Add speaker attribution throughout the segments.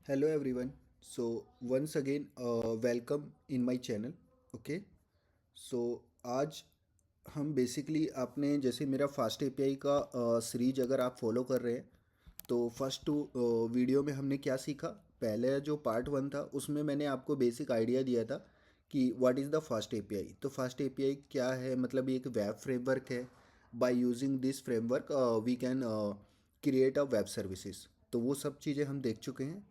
Speaker 1: Hello everyone. So once again, welcome in my channel. Okay. So आज हम basically आपने जैसे मेरा फास्ट एपीआई का सीरीज अगर आप फॉलो कर रहे हैं तो फर्स्ट टू वीडियो में हमने क्या सीखा। पहले जो पार्ट वन था उसमें मैंने आपको बेसिक आइडिया दिया था कि what is the Fast API. तो फास्ट एपीआई क्या है, मतलब ये एक वेब फ्रेमवर्क है। By using this framework we can create a web services. तो वो सब चीज़ें हम देख चुके हैं।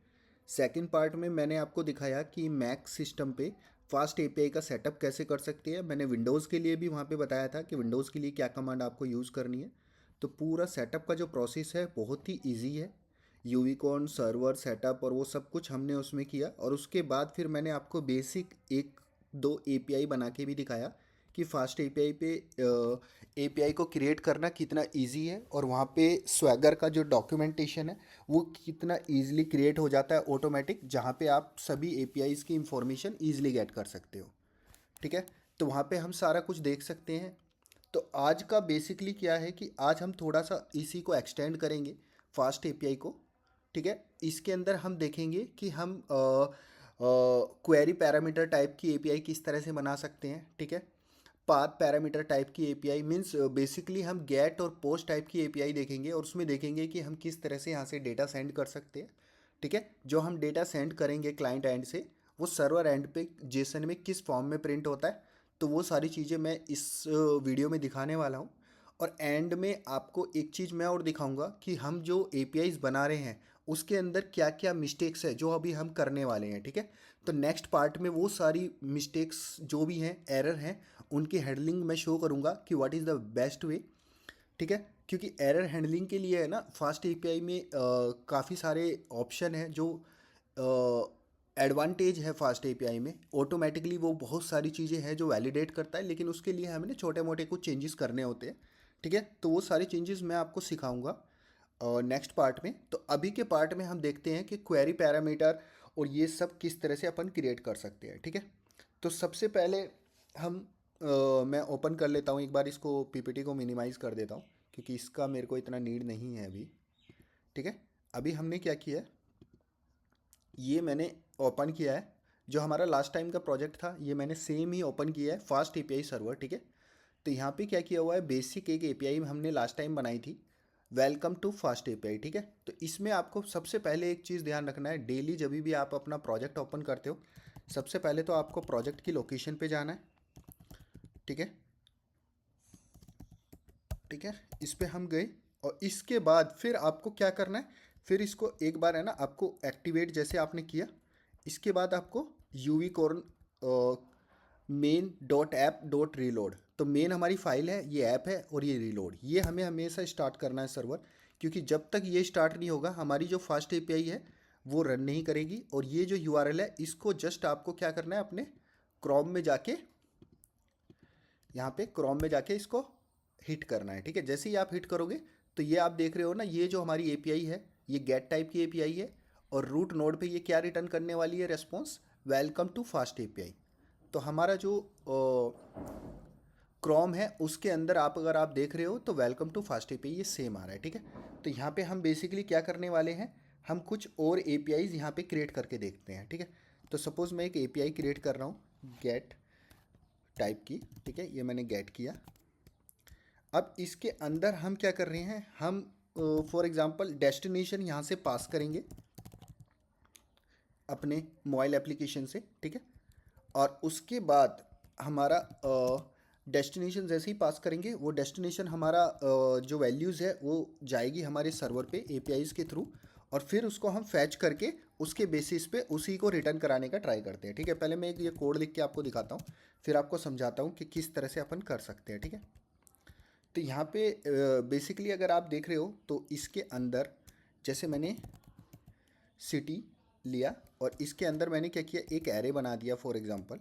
Speaker 1: सेकंड पार्ट में मैंने आपको दिखाया कि मैक सिस्टम पे फास्ट एपीआई का सेटअप कैसे कर सकते हैं। मैंने विंडोज़ के लिए भी वहाँ पे बताया था कि विंडोज़ के लिए क्या कमांड आपको यूज़ करनी है। तो पूरा सेटअप का जो प्रोसेस है बहुत ही इजी है। यूविकॉन सर्वर सेटअप और वो सब कुछ हमने उसमें किया, और उसके बाद फिर मैंने आपको बेसिक एक दो एपीआई बना के भी दिखाया कि फास्ट एपीआई पे एपीआई को क्रिएट करना कितना इजी है, और वहाँ पे स्वैगर का जो डॉक्यूमेंटेशन है वो कितना इजीली क्रिएट हो जाता है ऑटोमेटिक, जहाँ पे आप सभी एपीआईज़ की इंफॉर्मेशन इजीली गेट कर सकते हो। ठीक है। तो वहाँ पे हम सारा कुछ देख सकते हैं। तो आज का बेसिकली क्या है कि आज हम थोड़ा सा इसी को एक्सटेंड करेंगे, फास्ट एपीआई को। ठीक है। इसके अंदर हम देखेंगे कि हम क्वेरी पैरामीटर टाइप की एपीआई किस तरह से बना सकते हैं। ठीक है। पाथ पैरामीटर टाइप की एपीआई मीन्स बेसिकली हम गेट और पोस्ट टाइप की एपीआई देखेंगे, और उसमें देखेंगे कि हम किस तरह से यहाँ से डेटा सेंड कर सकते हैं। ठीक है। जो हम डेटा सेंड करेंगे क्लाइंट एंड से, वो सर्वर एंड पे जेसन में किस फॉर्म में प्रिंट होता है। तो वो सारी चीज़ें मैं इस वीडियो में दिखाने वाला हूँ। और एंड में आपको एक चीज़ मैं और दिखाऊंगा कि हम जो एपीआईज बना रहे हैं उसके अंदर क्या क्या मिस्टेक्स है जो अभी हम करने वाले हैं। ठीक है। तो नेक्स्ट पार्ट में वो सारी मिस्टेक्स जो भी हैं, एरर हैं, उनकी हैंडलिंग मैं शो करूंगा कि what is the best way. ठीक है। क्योंकि एरर हैंडलिंग के लिए है ना, फास्ट एपीआई में काफ़ी सारे ऑप्शन हैं जो एडवांटेज है फास्ट एपीआई में। ऑटोमेटिकली वो बहुत सारी चीज़ें हैं जो वैलिडेट करता है, लेकिन उसके लिए हमें ना छोटे मोटे कुछ चेंजेस करने होते हैं। ठीक है। तो वो सारी चेंजेस मैं आपको सिखाऊंगा नेक्स्ट पार्ट में। तो अभी के पार्ट में हम देखते हैं कि क्वेरी पैरामीटर और ये सब किस तरह से अपन क्रिएट कर सकते हैं। ठीक है। तो सबसे पहले हम मैं ओपन कर लेता हूँ एक बार, इसको पीपीटी को मिनिमाइज़ कर देता हूँ क्योंकि इसका मेरे को इतना नीड नहीं है अभी। ठीक है। अभी हमने क्या किया है, ये मैंने ओपन किया है। जो हमारा लास्ट टाइम का प्रोजेक्ट था ये मैंने सेम ही ओपन किया है, फास्ट एपीआई सर्वर। ठीक है। तो यहाँ पे क्या किया हुआ है, बेसिक एक एपीआई हमने लास्ट टाइम बनाई थी, वेलकम टू फास्ट एपीआई। ठीक है। तो इसमें आपको सबसे पहले एक चीज़ ध्यान रखना है, डेली जब भी आप अपना प्रोजेक्ट ओपन करते हो सबसे पहले तो आपको प्रोजेक्ट की लोकेशन पे जाना है। ठीक है। ठीक है। इस पे हम गए, और इसके बाद फिर आपको क्या करना है, फिर इसको एक बार है ना आपको एक्टिवेट जैसे आपने किया, इसके बाद आपको UV corn main dot app dot reload. तो मेन हमारी फाइल है, ये ऐप है, और ये रीलोड, ये हमें हमेशा स्टार्ट करना है सर्वर। क्योंकि जब तक ये स्टार्ट नहीं होगा हमारी जो फास्ट एपीआई है वो रन नहीं करेगी। और ये जो यूआरएल है इसको जस्ट आपको क्या करना है, अपने क्रोम में जाके, यहाँ पे क्रोम में जाके इसको हिट करना है। ठीक है। जैसे ही आप हिट करोगे तो ये आप देख रहे हो ना, ये जो हमारी एपीआई है ये गेट टाइप की एपीआई है, और रूट नोड पे ये क्या रिटर्न करने वाली है, response welcome to Fast API. तो हमारा जो क्रोम है उसके अंदर आप अगर आप देख रहे हो तो वेलकम टू फास्ट एपीआई ये सेम आ रहा है। ठीक है। तो यहाँ पे हम बेसिकली क्या करने वाले हैं, हम कुछ और एपीआईज यहाँ पे क्रिएट करके देखते हैं। ठीक है। तो सपोज़ मैं एक एपीआई क्रिएट कर रहा हूँ गेट टाइप की। ठीक है। ये मैंने गेट किया। अब इसके अंदर हम क्या कर रहे हैं, हम फॉर एग्जांपल डेस्टिनेशन यहाँ से पास करेंगे अपने मोबाइल एप्लीकेशन से। ठीक है। और उसके बाद हमारा डेस्टिनेशन जैसे ही पास करेंगे वो डेस्टिनेशन हमारा जो वैल्यूज़ है वो जाएगी हमारे सर्वर पे एपीआईज़ के थ्रू, और फिर उसको हम फैच करके उसके बेसिस पे उसी को रिटर्न कराने का ट्राई करते हैं। ठीक है। पहले मैं एक ये कोड लिख के आपको दिखाता हूँ, फिर आपको समझाता हूँ कि किस तरह से अपन कर सकते हैं। ठीक है। तो यहाँ पे बेसिकली अगर आप देख रहे हो तो इसके अंदर जैसे मैंने सिटी लिया, और इसके अंदर मैंने क्या किया, एक एरे बना दिया फॉर एग्जांपल,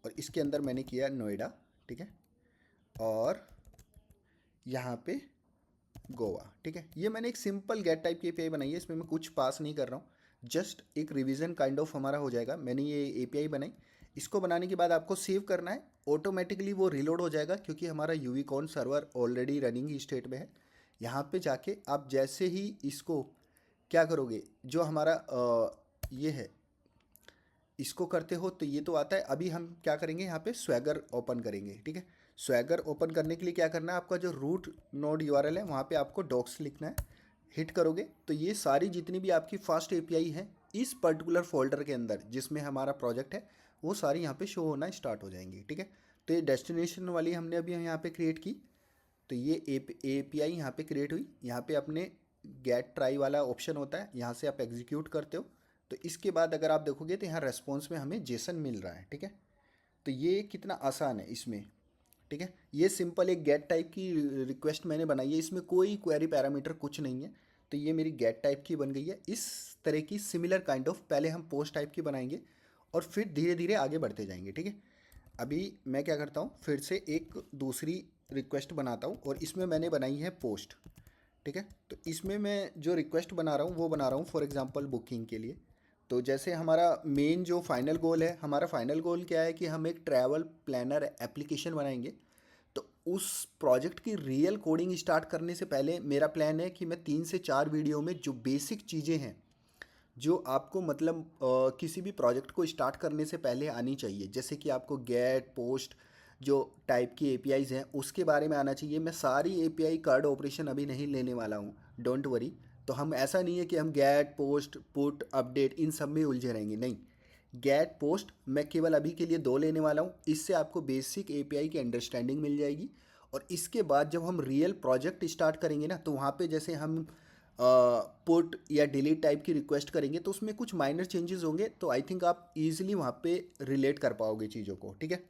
Speaker 1: और इसके अंदर मैंने किया नोएडा। ठीक है। और यहाँ पे गोवा। ठीक है। ये मैंने एक सिंपल गेट टाइप की एपीआई बनाई है, इसमें मैं कुछ पास नहीं कर रहा हूँ, जस्ट एक रिवीजन काइंड ऑफ हमारा हो जाएगा। मैंने ये एपीआई बनाई, इसको बनाने के बाद आपको सेव करना है, ऑटोमेटिकली वो रिलोड हो जाएगा क्योंकि हमारा यूविकॉन सर्वर ऑलरेडी रनिंग स्टेट में है। यहाँ पे जाके आप जैसे ही इसको क्या करोगे, जो हमारा ये है, इसको करते हो तो ये तो आता है। अभी हम क्या करेंगे, यहाँ पे स्वैगर ओपन करेंगे, ठीक है। स्वैगर ओपन करने के लिए क्या करना है, आपका जो रूट नोड यूआरएल है वहाँ पे आपको डॉक्स लिखना है। हिट करोगे तो ये सारी जितनी भी आपकी फास्ट एपीआई है इस पर्टिकुलर फोल्डर के अंदर जिसमें हमारा प्रोजेक्ट है वो सारी यहाँ पे शो होना स्टार्ट हो जाएंगी, ठीक है। तो ये डेस्टिनेशन वाली हमने अभी यहाँ पे क्रिएट की, तो ये एपीआई यहाँ पे क्रिएट हुई। यहाँ पे अपने गेट ट्राई वाला ऑप्शन होता है, यहाँ से आप एग्जीक्यूट करते हो। तो इसके बाद अगर आप देखोगे तो यहाँ रेस्पॉन्स में हमें जेसन मिल रहा है, ठीक है। तो ये कितना आसान है इसमें, ठीक है। ये सिंपल एक गेट टाइप की रिक्वेस्ट मैंने बनाई है, इसमें कोई क्वेरी पैरामीटर कुछ नहीं है। तो ये मेरी गेट टाइप की बन गई है। इस तरह की सिमिलर काइंड ऑफ पहले हम पोस्ट टाइप की बनाएंगे और फिर धीरे धीरे आगे बढ़ते जाएंगे, ठीक है। अभी मैं क्या करता हूँ, फिर से एक दूसरी रिक्वेस्ट बनाता हूँ और इसमें मैंने बनाई है पोस्ट, ठीक है। तो इसमें मैं जो रिक्वेस्ट बना रहा हूँ वो बना रहा हूँ फॉर एग्जांपल बुकिंग के लिए। तो जैसे हमारा मेन जो फाइनल गोल है, हमारा फाइनल गोल क्या है कि हम एक ट्रैवल प्लानर एप्लीकेशन बनाएंगे। तो उस प्रोजेक्ट की रियल कोडिंग स्टार्ट करने से पहले मेरा प्लान है कि मैं 3 से 4 वीडियो में जो बेसिक चीज़ें हैं जो आपको मतलब किसी भी प्रोजेक्ट को स्टार्ट करने से पहले आनी चाहिए, जैसे कि आपको गेट पोस्ट जो टाइप की एपीआईज़ हैं उसके बारे में आना चाहिए। मैं सारी एपीआई कार्ड ऑपरेशन अभी नहीं लेने वाला हूँ, डोंट वरी। तो हम ऐसा नहीं है कि हम get post put update in सब में उलझे रहेंगे, नहीं। गेट पोस्ट मैं केवल अभी के लिए 2 लेने वाला हूँ, इससे आपको बेसिक एपीआई की अंडरस्टैंडिंग मिल जाएगी। और इसके बाद जब हम रियल प्रोजेक्ट स्टार्ट करेंगे ना, तो वहाँ पे जैसे हम पुट या डिलीट टाइप की रिक्वेस्ट करेंगे तो उसमें कुछ माइनर चेंजेस होंगे, तो आई थिंक आप इजीली वहाँ पे रिलेट कर पाओगे चीज़ों को, ठीक है।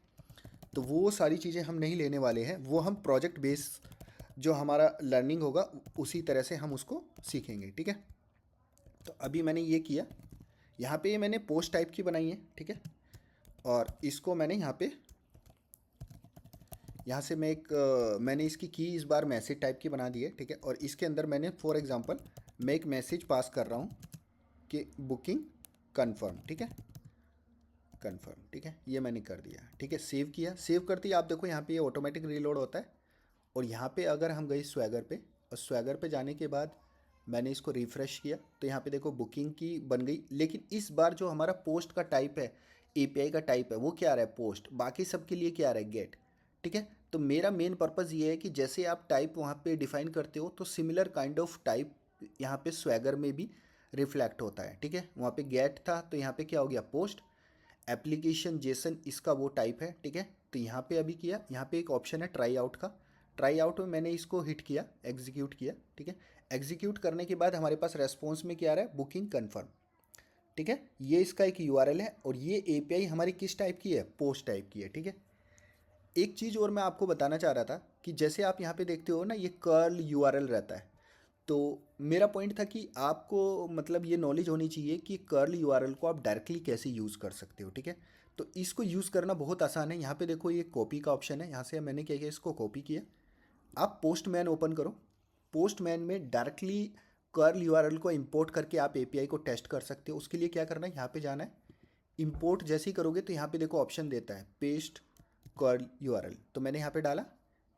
Speaker 1: तो वो सारी चीज़ें हम नहीं लेने वाले हैं, वो हम प्रोजेक्ट बेस जो हमारा लर्निंग होगा उसी तरह से हम उसको सीखेंगे, ठीक है। तो अभी मैंने ये किया, यहाँ पे मैंने पोस्ट टाइप की बनाई है, ठीक है। और इसको मैंने यहाँ से मैं एक मैंने इसकी की इस बार मैसेज टाइप की बना दी है, ठीक है। और इसके अंदर मैंने फॉर एग्जांपल मैं एक मैसेज पास कर रहा हूँ कि बुकिंग कंफर्म, ठीक है, कंफर्म, ठीक है। ये मैंने कर दिया, ठीक है। सेव किया, सेव करते ही आप देखो यहाँ पे ये ऑटोमेटिक रीलोड होता है। और यहाँ पे अगर हम गए स्वैगर पे, और स्वैगर पे जाने के बाद मैंने इसको रिफ़्रेश किया तो यहाँ पे देखो बुकिंग की बन गई। लेकिन इस बार जो हमारा पोस्ट का टाइप है, एपीआई का टाइप है, वो क्या आ रहा है पोस्ट, बाकी सब के लिए क्या आ रहा है गेट, ठीक है। तो मेरा मेन पर्पज़ ये है कि जैसे आप टाइप वहाँ पे डिफाइन करते हो तो सिमिलर काइंड ऑफ टाइप यहाँ पे स्वैगर में भी रिफ्लेक्ट होता है, ठीक है। वहाँ पे गेट था तो यहाँ पे क्या हो गया पोस्ट, एप्लीकेशन जेसन इसका वो टाइप है, ठीक है। तो यहाँ पे अभी किया, यहाँ पे एक ऑप्शन है ट्राई आउट का, ट्राई आउट में मैंने इसको हिट किया, एग्जीक्यूट किया, ठीक है। एग्जीक्यूट करने के बाद हमारे पास रेस्पॉन्स में क्या आ रहा है, बुकिंग कन्फर्म, ठीक है। ये इसका एक यूआरएल है और ये एपीआई हमारी किस टाइप की है, पोस्ट टाइप की है, ठीक है। एक चीज़ और मैं आपको बताना चाह रहा था कि जैसे आप यहाँ पे देखते हो ना ये कर्ल यूआरएल रहता है। तो मेरा पॉइंट था कि आपको मतलब ये नॉलेज होनी चाहिए कि कर्ल यूआरएल को आप डायरेक्टली कैसे यूज़ कर सकते हो, ठीक है। तो इसको यूज़ करना बहुत आसान है। यहाँ पे देखो ये कॉपी का ऑप्शन है, यहाँ से मैंने क्या किया इसको कॉपी किया। आप पोस्टमैन ओपन करो, पोस्टमैन में डायरेक्टली कर्ल यूआरएल को इंपोर्ट करके आप एपीआई को टेस्ट कर सकते हो। उसके लिए क्या करना है, यहाँ पे जाना है, इंपोर्ट जैसे ही करोगे तो यहाँ पे देखो ऑप्शन देता है पेस्ट कर्ल यूआरएल, तो मैंने यहाँ पे डाला।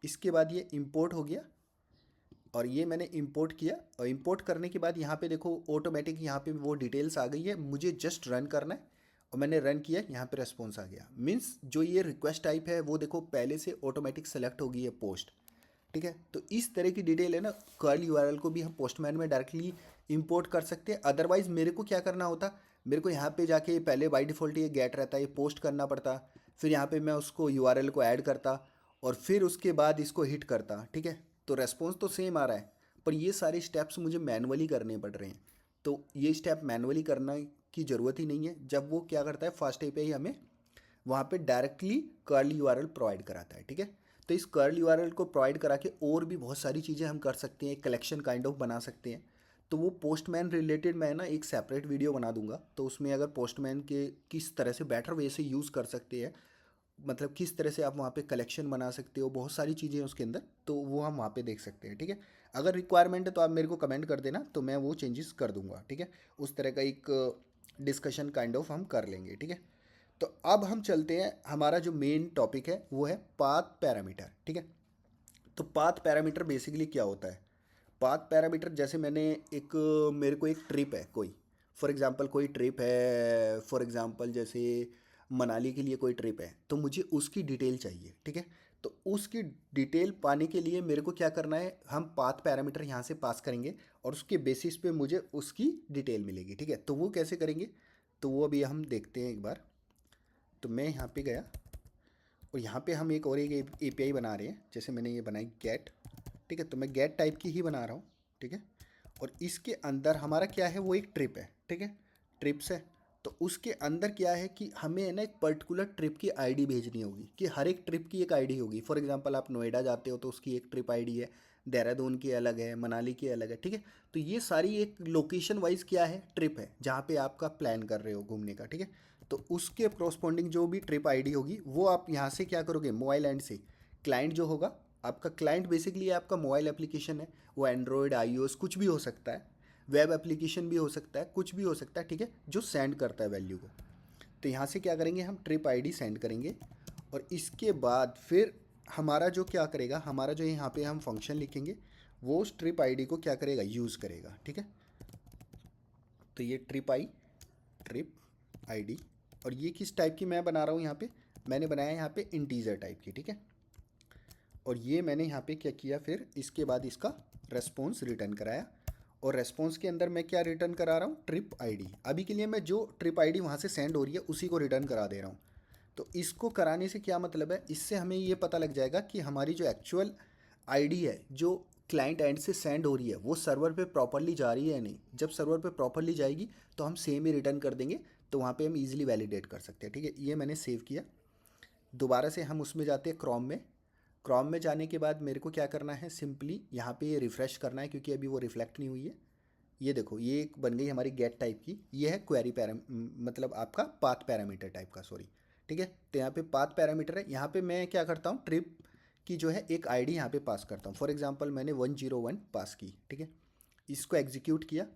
Speaker 1: इसके बाद ये इंपोर्ट हो गया और ये मैंने इंपोर्ट किया। और इंपोर्ट करने के बाद यहाँ पे देखो ऑटोमेटिक यहाँ पे वो डिटेल्स आ गई है, मुझे जस्ट रन करना है और मैंने रन किया, यहाँ पे रेस्पॉन्स आ गया। मीन्स जो ये रिक्वेस्ट टाइप है वो देखो पहले से ऑटोमेटिक सेलेक्ट हो गई है पोस्ट, ठीक है। तो इस तरह की डिटेल है ना, कर्ल यूआरएल को भी हम पोस्टमैन में डायरेक्टली इंपोर्ट कर सकते हैं। अदरवाइज मेरे को क्या करना होता, मेरे को यहाँ पे जाके पहले बाय डिफ़ॉल्ट ये गेट रहता है, ये पोस्ट करना पड़ता, फिर यहाँ पे मैं उसको यूआरएल को ऐड करता और फिर उसके बाद इसको हिट करता, ठीक है। तो रेस्पॉन्स तो सेम आ रहा है पर ये सारे स्टेप्स मुझे मैनुअली करने पड़ रहे हैं। तो ये स्टेप मैनुअली करना की ज़रूरत ही नहीं है, जब वो क्या करता है फास्ट एपीआई हमें वहाँ पे डायरेक्टली कर्ल यूआरएल प्रोवाइड कराता है, ठीक है। तो इस कर्ल यूआरएल को प्रोवाइड करा के और भी बहुत सारी चीज़ें हम कर सकते हैं, कलेक्शन काइंड ऑफ बना सकते हैं। तो वो पोस्टमैन रिलेटेड मैं ना एक सेपरेट वीडियो बना दूंगा, तो उसमें अगर पोस्टमैन के किस तरह से बेटर वे से यूज़ कर सकते हैं, मतलब किस तरह से आप वहाँ पे कलेक्शन बना सकते हो, बहुत सारी चीज़ें हैं उसके अंदर, तो वो हम वहाँ पे देख सकते हैं, ठीक है। अगर रिक्वायरमेंट है तो आप मेरे को कमेंट कर देना, तो मैं वो चेंजेस कर दूंगा, ठीक है। उस तरह का एक डिस्कशन काइंड ऑफ हम कर लेंगे, ठीक है। तो अब हम चलते हैं, हमारा जो मेन टॉपिक है वो है पाथ पैरामीटर, ठीक है। तो पाथ पैरामीटर बेसिकली क्या होता है, पाथ पैरामीटर जैसे मैंने एक मेरे को एक ट्रिप है कोई, फॉर एग्ज़ाम्पल कोई ट्रिप है, फॉर एग्ज़ाम्पल जैसे मनाली के लिए कोई ट्रिप है, तो मुझे उसकी डिटेल चाहिए, ठीक है। तो उसकी डिटेल पाने के लिए मेरे को क्या करना है, हम पाथ पैरामीटर यहाँ से पास करेंगे और उसके बेसिस पे मुझे उसकी डिटेल मिलेगी, ठीक है। तो वो कैसे करेंगे, तो वो अभी हम देखते हैं एक बार। तो मैं यहाँ पे गया और यहाँ पे हम एक और एक एपीआई बना रहे हैं, जैसे मैंने ये बनाई गेट, ठीक है। तो मैं गेट टाइप की ही बना रहा हूँ, ठीक है। और इसके अंदर हमारा क्या है, वो एक ट्रिप है, ठीक है, ट्रिप्स है। तो उसके अंदर क्या है कि हमें है ना एक पर्टिकुलर ट्रिप की आईडी भेजनी होगी, कि हर एक ट्रिप की एक आईडी होगी। फॉर एग्जांपल आप नोएडा जाते हो तो उसकी एक ट्रिप आईडी है, देहरादून की अलग है, मनाली की अलग है, ठीक है। तो ये सारी एक लोकेशन वाइज क्या है, ट्रिप है, जहाँ पे आपका प्लान कर रहे हो घूमने का, ठीक है। तो उसके कॉरस्पॉन्डिंग जो भी ट्रिप आईडी होगी वो आप यहाँ से क्या करोगे, मोबाइल एंड से क्लाइंट जो होगा आपका, क्लाइंट बेसिकली आपका मोबाइल एप्लीकेशन है, वो एंड्रॉयड आईओएस कुछ भी हो सकता है, वेब एप्लीकेशन भी हो सकता है, कुछ भी हो सकता है, ठीक है, जो सेंड करता है वैल्यू को। तो यहाँ से क्या करेंगे, हम ट्रिप आईडी सेंड करेंगे और इसके बाद फिर हमारा जो क्या करेगा, हमारा जो यहाँ पे हम फंक्शन लिखेंगे वो उस ट्रिप आईडी को क्या करेगा, यूज़ करेगा, ठीक है। तो ये ट्रिप आईडी, और ये किस टाइप की मैं बना रहा हूँ, यहाँ पे मैंने बनाया यहाँ पे इंटीजर टाइप की, ठीक है। और ये मैंने यहाँ पे क्या किया, फिर इसके बाद इसका रेस्पॉन्स रिटर्न कराया। और रेस्पॉन्स के अंदर मैं क्या रिटर्न करा रहा हूँ, ट्रिप आईडी। अभी के लिए मैं जो ट्रिप आईडी वहाँ से सेंड हो रही है उसी को रिटर्न करा दे रहा हूँ। तो इसको कराने से क्या मतलब है, इससे हमें ये पता लग जाएगा कि हमारी जो एक्चुअल आईडी है जो क्लाइंट एंड से सेंड हो रही है वो सर्वर पे प्रॉपरली जा रही है या नहीं। जब सर्वर पे प्रॉपरली जाएगी तो हम सेम ही रिटर्न कर देंगे, तो वहाँ पे हम इजीली वैलिडेट कर सकते हैं, ठीक है। ये मैंने सेव किया। दोबारा से हम उसमें जाते हैं क्रोम में। क्रोम में जाने के बाद मेरे को क्या करना है, सिंपली यहाँ पे ये रिफ़्रेश करना है क्योंकि अभी वो रिफ्लेक्ट नहीं हुई है। ये देखो ये एक बन गई हमारी गेट टाइप की, ये है क्वेरी मतलब आपका पाथ पैरामीटर टाइप का, सॉरी, ठीक है। तो यहाँ पे पाथ पैरामीटर है, यहाँ पे मैं क्या करता हूँ, ट्रिप की जो है एक आईडी यहाँ पे पास करता हूँ। फॉर एग्जांपल मैंने 101 पास की, ठीक है। इसको एग्जीक्यूट किया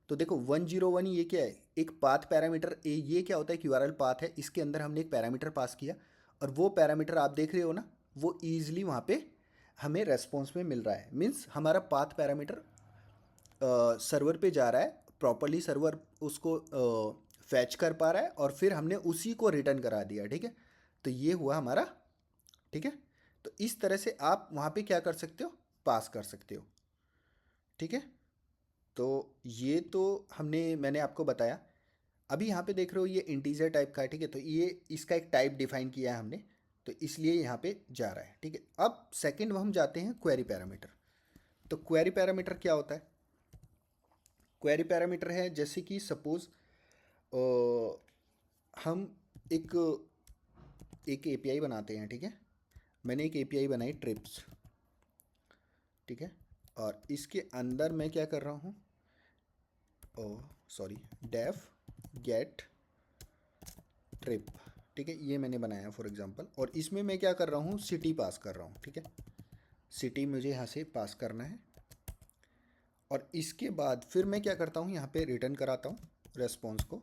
Speaker 1: तो देखो 101 ये क्या है, एक पाथ पैरामीटर, ये क्या होता है, एक यूआरएल पाथ है, इसके अंदर हमने एक पैरामीटर पास किया और वो पैरामीटर आप देख रहे हो ना, वो ईजिली वहाँ पे हमें रेस्पॉन्स में मिल रहा है। मीन्स हमारा पाथ पैरामीटर सर्वर पे जा रहा है प्रॉपरली, सर्वर उसको फैच कर पा रहा है और फिर हमने उसी को रिटर्न करा दिया, ठीक है। तो ये हुआ हमारा, ठीक है। तो इस तरह से आप वहाँ पे क्या कर सकते हो, पास कर सकते हो, ठीक है। तो ये तो मैंने आपको बताया। अभी यहाँ पे देख रहे हो ये इंटीजर टाइप का है, ठीक है। तो ये इसका एक टाइप डिफाइन किया है हमने, तो इसलिए यहाँ पे जा रहा है, ठीक है। अब सेकंड हम जाते हैं क्वेरी पैरामीटर। तो क्वेरी पैरामीटर क्या होता है, क्वेरी पैरामीटर है जैसे कि सपोज हम एक एक एपीआई बनाते हैं, ठीक है। मैंने एक एपीआई बनाई ट्रिप्स, ठीक है। और इसके अंदर मैं क्या कर रहा हूँ, सॉरी, डेफ गेट ट्रिप, ठीक है, ये मैंने बनाया फॉर एग्जांपल। और इसमें मैं क्या कर रहा हूँ, सिटी पास कर रहा हूँ, ठीक है। सिटी मुझे यहाँ से पास करना है और इसके बाद फिर मैं क्या करता हूँ, यहाँ पे रिटर्न कराता हूँ रेस्पॉन्स को।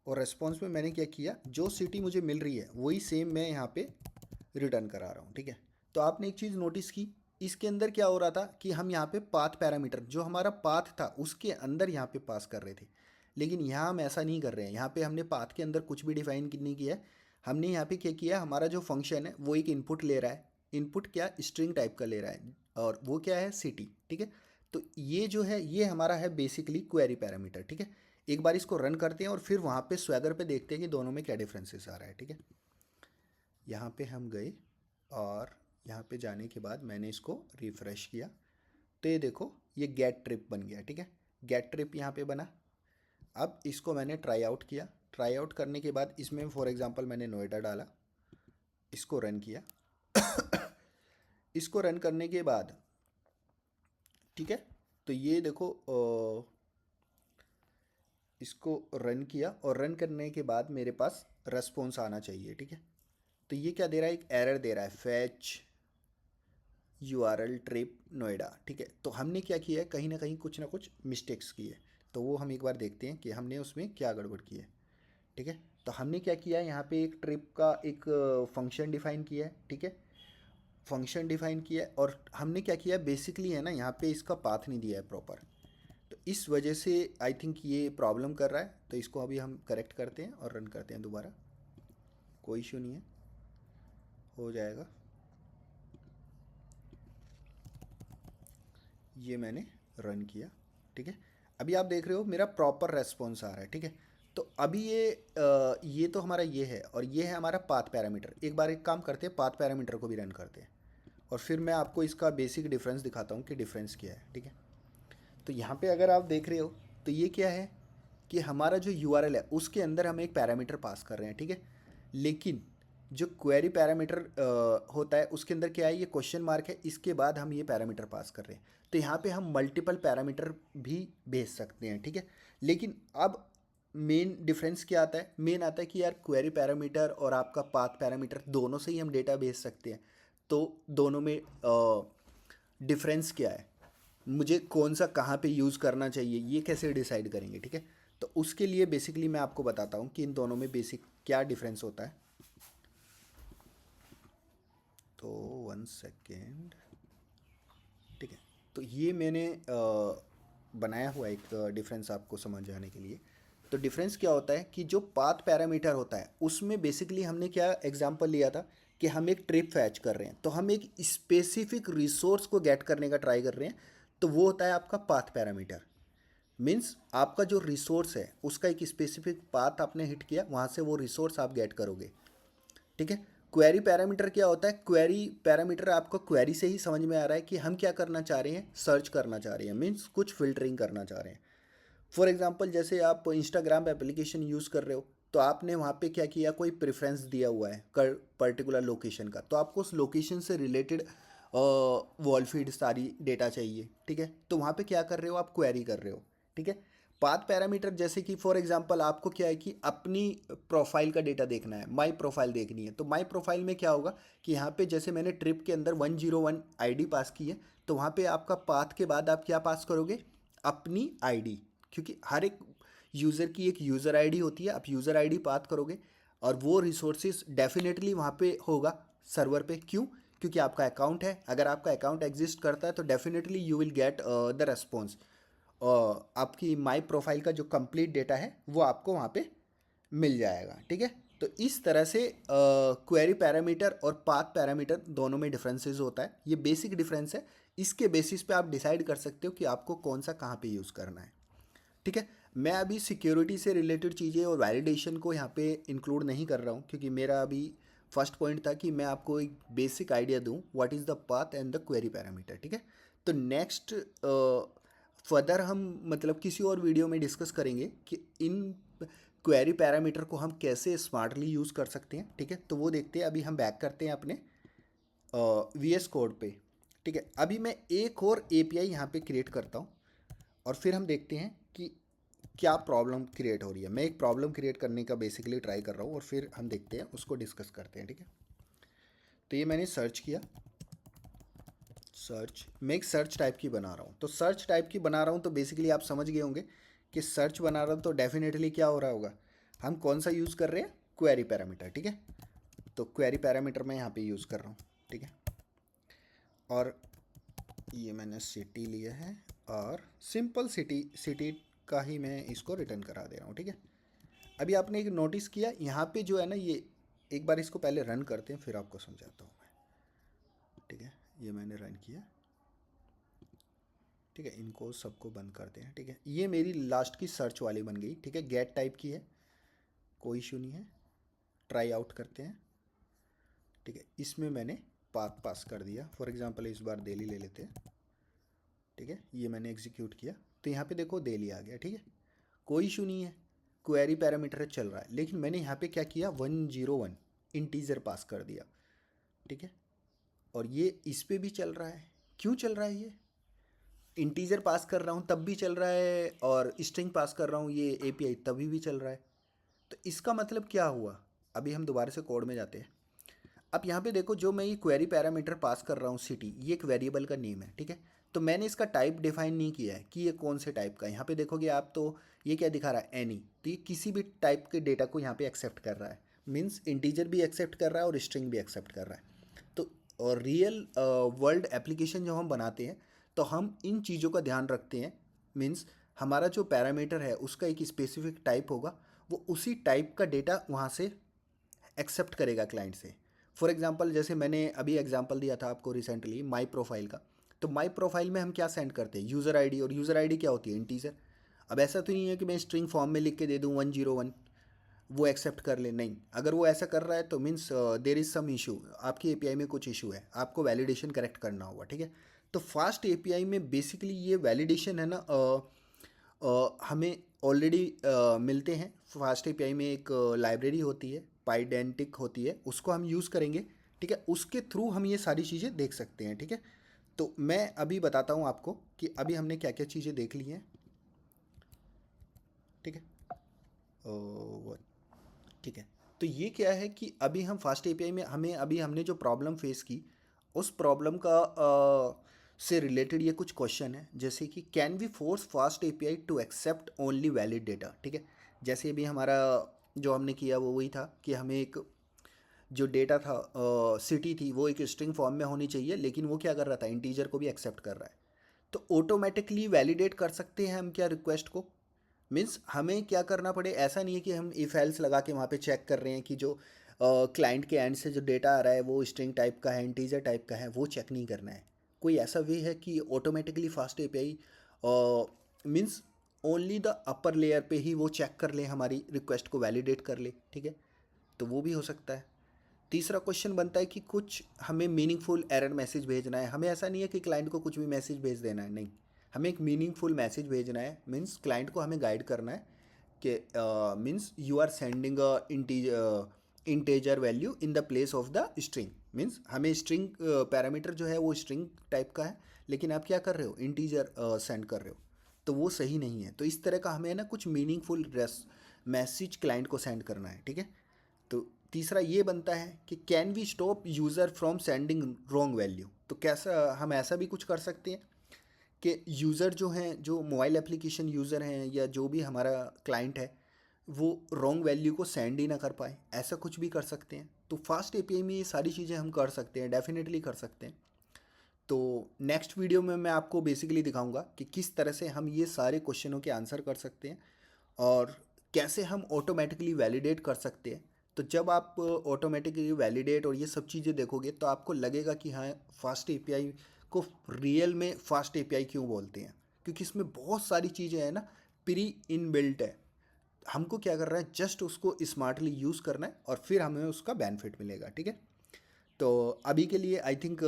Speaker 1: और रेस्पॉन्स में मैंने क्या किया, जो सिटी मुझे मिल रही है वही सेम मैं यहाँ पे रिटर्न करा रहा हूँ, ठीक है। तो आपने एक चीज़ नोटिस की, इसके अंदर क्या हो रहा था कि हम यहाँ पे पाथ पैरामीटर जो हमारा पाथ था उसके अंदर यहाँ पे पास कर रहे थे, लेकिन यहाँ हम ऐसा नहीं कर रहे हैं। यहाँ पे हमने पाथ के अंदर कुछ भी डिफाइन नहीं किया है। हमने यहाँ पे क्या किया, हमारा जो फंक्शन है वो एक इनपुट ले रहा है, इनपुट क्या, स्ट्रिंग टाइप का ले रहा है, और वो क्या है, सिटी, ठीक है। तो ये जो है ये हमारा है बेसिकली क्वेरी पैरामीटर, ठीक है। एक बार इसको रन करते हैं और फिर वहाँ पे स्वैगर पे देखते हैं कि दोनों में क्या डिफरेंसेस आ रहा है, ठीक है। यहाँ पे हम गए और यहाँ पे जाने के बाद मैंने इसको रिफ़्रेश किया तो ये देखो ये गेट ट्रिप बन गया, ठीक है। गेट ट्रिप यहाँ पे बना। अब इसको मैंने ट्राई आउट किया, ट्राई आउट करने के बाद इसमें फॉर एग्जांपल मैंने नोएडा डाला, इसको रन किया इसको रन करने के बाद, ठीक है, तो ये देखो इसको रन किया और रन करने के बाद मेरे पास रेस्पॉन्स आना चाहिए, ठीक है। तो ये क्या दे रहा है, एक एरर दे रहा है, फैच यूआरएल ट्रिप नोएडा, ठीक है। तो हमने क्या किया है, कहीं ना कुछ मिस्टेक्स की है। तो वो हम एक बार देखते हैं कि हमने उसमें क्या गड़बड़ की है, ठीक है। तो हमने क्या किया है, यहाँ पे एक ट्रिप का एक फंक्शन डिफाइन किया है, ठीक है। फंक्शन डिफाइन किया है और हमने क्या किया बेसिकली है ना, यहाँ पे इसका पाथ नहीं दिया है प्रॉपर। तो इस वजह से आई थिंक ये प्रॉब्लम कर रहा है, तो इसको अभी हम करेक्ट करते हैं और रन करते हैं दोबारा। कोई इशू नहीं है, हो जाएगा। ये मैंने रन किया, ठीक है। अभी आप देख रहे हो मेरा प्रॉपर रेस्पॉन्स आ रहा है, ठीक है। तो अभी ये तो हमारा ये है, और ये है हमारा पाथ पैरामीटर। एक बार एक काम करते हैं, पाथ पैरामीटर को भी रन करते हैं और फिर मैं आपको इसका बेसिक डिफरेंस दिखाता हूँ कि डिफरेंस क्या है, ठीक है। तो यहाँ पे अगर आप देख रहे हो तो ये क्या है कि हमारा जो यूआरएल है उसके अंदर हम एक पैरामीटर पास कर रहे हैं, ठीक है। लेकिन जो क्वेरी पैरामीटर होता है उसके अंदर क्या है, ये क्वेश्चन मार्क है, इसके बाद हम ये पैरामीटर पास कर रहे हैं। तो यहाँ पे हम मल्टीपल पैरामीटर भी भेज सकते हैं, ठीक है। लेकिन अब मेन डिफरेंस क्या आता है, मेन आता है कि यार क्वेरी पैरामीटर और आपका पाथ पैरामीटर दोनों से ही हम डेटा भेज सकते हैं। तो दोनों में डिफरेंस क्या है, मुझे कौन सा कहाँ पे यूज़ करना चाहिए, ये कैसे डिसाइड करेंगे, ठीक है। तो उसके लिए बेसिकली मैं आपको बताता हूँ कि इन दोनों में बेसिक क्या डिफरेंस होता है। तो 1 सेकेंड, ठीक है। तो ये मैंने बनाया हुआ एक डिफरेंस आपको समझ आने के लिए। तो डिफरेंस क्या होता है कि जो पाथ पैरामीटर होता है उसमें बेसिकली हमने क्या एग्जांपल लिया था कि हम एक ट्रिप फैच कर रहे हैं, तो हम एक स्पेसिफिक रिसोर्स को गेट करने का ट्राई कर रहे हैं, तो वो होता है आपका पाथ पैरामीटर। मीन्स आपका जो रिसोर्स है उसका एक स्पेसिफिक पाथ आपने हिट किया, वहाँ से वो रिसोर्स आप गेट करोगे, ठीक है। क्वेरी पैरामीटर क्या होता है, क्वेरी पैरामीटर आपको क्वेरी से ही समझ में आ रहा है कि हम क्या करना चाह रहे हैं, सर्च करना चाह रहे हैं, मीन्स कुछ फिल्टरिंग करना चाह रहे हैं। फॉर एग्जांपल जैसे आप इंस्टाग्राम एप्लीकेशन यूज़ कर रहे हो, तो आपने वहाँ पे क्या किया, कोई प्रेफरेंस दिया हुआ है पर्टिकुलर लोकेशन का, तो आपको उस लोकेशन से रिलेटेड वॉल फीड सारी डेटा चाहिए, ठीक है। तो वहाँ पे क्या कर रहे हो, आप क्वेरी कर रहे हो, ठीक है। पाथ पैरामीटर जैसे कि फॉर एग्जांपल आपको क्या है कि अपनी प्रोफाइल का डेटा देखना है, माई प्रोफाइल देखनी है, तो माई प्रोफाइल में क्या होगा कि यहाँ पे जैसे मैंने ट्रिप के अंदर 101 आईडी पास की है, तो वहाँ पे आपका पाथ के बाद आप क्या पास करोगे, अपनी आईडी, क्योंकि हर एक यूज़र की एक यूज़र आईडी होती है, आप यूज़र आईडी पाथ करोगे और वो रिसोर्सेज डेफिनेटली वहाँ पे होगा सर्वर पे। क्यों, क्योंकि आपका अकाउंट है, अगर आपका अकाउंट एग्जिस्ट करता है तो definitely you will get the response, आपकी माई प्रोफाइल का जो कंप्लीट डेटा है वो आपको वहाँ पे मिल जाएगा, ठीक है। तो इस तरह से क्वेरी पैरामीटर और पाथ पैरामीटर दोनों में डिफरेंसेस होता है, ये बेसिक डिफरेंस है। इसके बेसिस पे आप डिसाइड कर सकते हो कि आपको कौन सा कहाँ पे यूज़ करना है, ठीक है। मैं अभी सिक्योरिटी से रिलेटेड चीज़ें और वैलिडेशन को यहाँ पे इंक्लूड नहीं कर रहा हूँ, क्योंकि मेरा अभी फर्स्ट पॉइंट था कि मैं आपको एक बेसिक आइडिया दूँ what is the path and the query parameter, ठीक है। तो नेक्स्ट फर्दर हम मतलब किसी और वीडियो में डिस्कस करेंगे कि इन क्वेरी पैरामीटर को हम कैसे स्मार्टली यूज़ कर सकते हैं, ठीक है। तो वो देखते हैं। अभी हम बैक करते हैं अपने VS कोड पे, ठीक है। अभी मैं एक और API यहाँ पे क्रिएट करता हूँ और फिर हम देखते हैं कि क्या प्रॉब्लम क्रिएट हो रही है। मैं एक प्रॉब्लम क्रिएट करने का बेसिकली ट्राई कर रहा हूँ और फिर हम देखते हैं, उसको डिस्कस करते हैं, ठीक है। तो ये मैंने सर्च किया, सर्च, मैं एक सर्च टाइप की बना रहा हूँ। तो सर्च टाइप की बना रहा हूँ तो बेसिकली आप समझ गए होंगे कि सर्च बना रहा हूँ तो डेफिनेटली क्या हो रहा होगा, हम कौन सा यूज़ कर रहे हैं, क्वेरी पैरामीटर, ठीक है। तो क्वेरी पैरामीटर मैं यहाँ पे यूज़ कर रहा हूँ, ठीक है। और ये मैंने सिटी लिया है और सिंपल सिटी का ही मैं इसको रिटर्न करा दे रहा हूँ, ठीक है। अभी आपने एक नोटिस किया यहाँ पे जो है ना, ये एक बार इसको पहले रन करते हैं फिर आपको समझाता हूँ मैं, ठीक है। ये मैंने रन किया, ठीक है। इनको सबको बंद करते हैं, ठीक है। ये मेरी लास्ट की सर्च वाली बन गई, ठीक है। गेट टाइप की है, कोई इशू नहीं है। ट्राई आउट करते हैं, ठीक है। इसमें मैंने पाथ पास कर दिया, फॉर एग्जांपल इस बार दिल्ली ले लेते हैं, ठीक है। ये मैंने एग्जीक्यूट किया तो यहाँ पे देखो दिल्ली आ गया, ठीक है। कोई इशू नहीं है, क्वेरी पैरामीटर चल रहा है। लेकिन मैंने यहाँ पे क्या किया, 101 इंटीजर पास कर दिया, ठीक है। और ये इस पे भी चल रहा है। क्यों चल रहा है, ये इंटीजर पास कर रहा हूँ तब भी चल रहा है और स्ट्रिंग पास कर रहा हूँ ये API तभी भी चल रहा है। तो इसका मतलब क्या हुआ, अभी हम दोबारा से कोड में जाते हैं। अब यहाँ पे देखो, जो मैं ये क्वेरी पैरामीटर पास कर रहा हूँ सिटी, ये एक वेरिएबल का नेम है, ठीक है। तो मैंने इसका टाइप डिफाइन नहीं किया है कि ये कौन से टाइप का है। यहाँ पे देखोगे आप तो ये क्या दिखा रहा है, एनी, तो ये किसी भी टाइप के डेटा को यहाँ पे एक्सेप्ट कर रहा है। मीन्स इंटीजर भी एक्सेप्ट कर रहा है और स्ट्रिंग भी एक्सेप्ट कर रहा है। तो और रियल वर्ल्ड एप्लीकेशन जब हम बनाते हैं तो हम इन चीज़ों का ध्यान रखते हैं। मीन्स हमारा जो पैरामीटर है उसका एक स्पेसिफिक टाइप होगा, वो उसी टाइप का डेटा वहाँ से एक्सेप्ट करेगा क्लाइंट से। फॉर एग्जांपल जैसे मैंने अभी एग्जांपल दिया था आपको रिसेंटली माई प्रोफाइल का, तो माई प्रोफाइल में हम क्या सेंड करते हैं, यूज़र आईडी, और यूज़र आईडी क्या होती है, इंटीजर। अब ऐसा तो नहीं है कि मैं स्ट्रिंग फॉर्म में लिख के दे दूँ 101, वो एक्सेप्ट कर ले, नहीं। अगर वो ऐसा कर रहा है तो means there is some issue, आपकी एपीआई में कुछ इशू है, आपको वैलिडेशन करेक्ट करना होगा, ठीक है। तो फास्ट एपीआई में बेसिकली ये वैलिडेशन है ना, हमें ऑलरेडी मिलते हैं। फास्ट एपीआई में एक लाइब्रेरी होती है, पाइडेंटिक होती है, उसको हम यूज़ करेंगे, ठीक है। उसके थ्रू हम ये सारी चीज़ें देख सकते हैं, ठीक है। तो मैं अभी बताता हूँ आपको कि अभी हमने क्या क्या चीज़ें देख ली हैं, ठीक है। ठीक है, तो ये क्या है कि अभी हम फास्ट एपीआई में हमने जो प्रॉब्लम फेस की, उस प्रॉब्लम का से रिलेटेड ये कुछ क्वेश्चन है, जैसे कि can we force Fast API to accept only valid data, ठीक है। जैसे अभी हमारा जो हमने किया वो वही था कि हमें एक जो डेटा था, सिटी थी, वो एक स्ट्रिंग फॉर्म में होनी चाहिए, लेकिन वो क्या कर रहा था, इंटीजर को भी एक्सेप्ट कर रहा है। तो ऑटोमेटिकली वैलिडेट कर सकते हैं हम क्या रिक्वेस्ट को, मीन्स हमें क्या करना पड़े, ऐसा नहीं है कि हम इफ एल्स लगा के वहाँ पे चेक कर रहे हैं कि जो क्लाइंट के एंड से जो डेटा आ रहा है वो स्ट्रिंग टाइप का है, इंटीजर टाइप का है, वो चेक नहीं करना है। कोई ऐसा वे है कि automatically fast API means only the upper layer पे ही वो चेक कर ले, हमारी रिक्वेस्ट को वैलिडेट कर ले, ठीक है। तो वो भी हो सकता है। तीसरा क्वेश्चन बनता है कि कुछ हमें मीनिंगफुल एरर मैसेज भेजना है, हमें ऐसा नहीं है कि क्लाइंट को कुछ भी मैसेज भेज देना है, नहीं, हमें एक मीनिंगफुल मैसेज भेजना है, मीन्स क्लाइंट को हमें गाइड करना है कि means you are sending integer value in the place of the string, means हमें स्ट्रिंग पैरामीटर जो है वो स्ट्रिंग टाइप का है, लेकिन आप क्या कर रहे हो, इंटीजर सेंड कर रहे हो, तो वो सही नहीं है। तो इस तरह का हमें ना कुछ मीनिंगफुल मैसेज क्लाइंट को सेंड करना है, ठीक है। तो तीसरा ये बनता है कि can we stop user from sending wrong value, तो कैसा हम ऐसा भी कुछ कर सकते हैं कि यूज़र जो हैं, जो मोबाइल एप्लीकेशन यूज़र हैं या जो भी हमारा क्लाइंट है, वो रॉन्ग वैल्यू को सेंड ही ना कर पाए, ऐसा कुछ भी कर सकते हैं। तो फास्ट एपीआई में ये सारी चीज़ें हम कर सकते हैं, डेफिनेटली कर सकते हैं। तो नेक्स्ट वीडियो में मैं आपको बेसिकली दिखाऊंगा कि किस तरह से हम ये सारे क्वेश्चनों के आंसर कर सकते हैं और कैसे हम ऑटोमेटिकली वैलिडेट कर सकते हैं। तो जब आप ऑटोमेटिकली वैलिडेट और ये सब चीज़ें देखोगे तो आपको लगेगा कि हाँ, फास्ट एपीआई को रियल में फास्ट एपीआई क्यों बोलते हैं, क्योंकि इसमें बहुत सारी चीज़ें हैं ना, प्री इनबिल्ट है। हमको क्या करना है, जस्ट उसको स्मार्टली यूज़ करना है और फिर हमें उसका बेनिफिट मिलेगा, ठीक है। तो अभी के लिए आई थिंक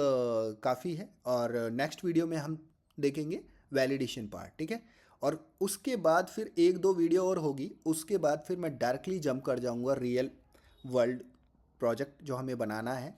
Speaker 1: काफ़ी है, और नेक्स्ट वीडियो में हम देखेंगे वैलिडेशन पार्ट, ठीक है। और उसके बाद फिर एक दो वीडियो और होगी, उसके बाद फिर मैं डायरेक्टली जंप कर जाऊंगा रियल वर्ल्ड प्रोजेक्ट जो हमें बनाना है,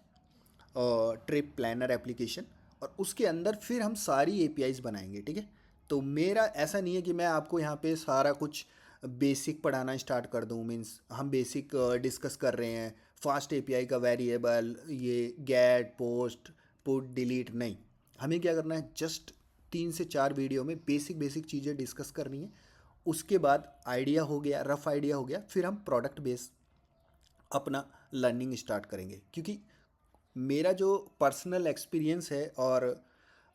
Speaker 1: ट्रिप प्लानर एप्लीकेशन, और उसके अंदर फिर हम सारी एपीआईज बनाएंगे, ठीक है। तो मेरा ऐसा नहीं है कि मैं आपको यहाँ पे सारा कुछ बेसिक पढ़ाना स्टार्ट कर दूँ, मीन्स हम बेसिक डिस्कस कर रहे हैं फास्ट एपीआई का वेरिएबल, ये गेट पोस्ट पुट डिलीट, नहीं। हमें क्या करना है, जस्ट 3 से 4 वीडियो में बेसिक बेसिक चीज़ें डिस्कस करनी है। उसके बाद आइडिया हो गया, रफ आइडिया हो गया, फिर हम प्रोडक्ट बेस अपना लर्निंग स्टार्ट करेंगे। क्योंकि मेरा जो पर्सनल एक्सपीरियंस है और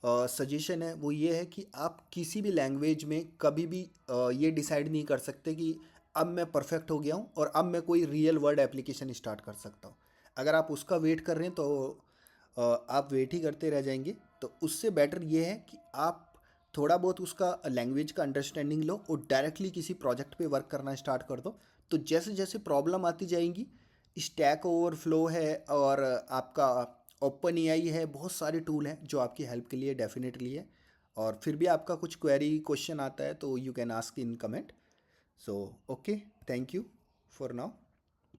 Speaker 1: सजेशन है वो ये है कि आप किसी भी लैंग्वेज में कभी भी ये डिसाइड नहीं कर सकते कि अब मैं परफेक्ट हो गया हूँ और अब मैं कोई रियल वर्ल्ड एप्लीकेशन स्टार्ट कर सकता हूँ। अगर आप उसका वेट कर रहे हैं तो आप वेट ही करते रह जाएंगे। तो उससे बेटर ये है कि आप थोड़ा बहुत उसका लैंग्वेज का अंडरस्टैंडिंग लो और डायरेक्टली किसी प्रोजेक्ट पे वर्क करना स्टार्ट कर दो। तो जैसे जैसे प्रॉब्लम आती जाएंगी, स्टैक ओवरफ्लो है और आपका ओपन एआई है, बहुत सारे टूल हैं जो आपकी हेल्प के लिए डेफिनेटली है। और फिर भी आपका कुछ क्वेरी क्वेश्चन आता है तो you can ask in comment. So okay, thank you for now.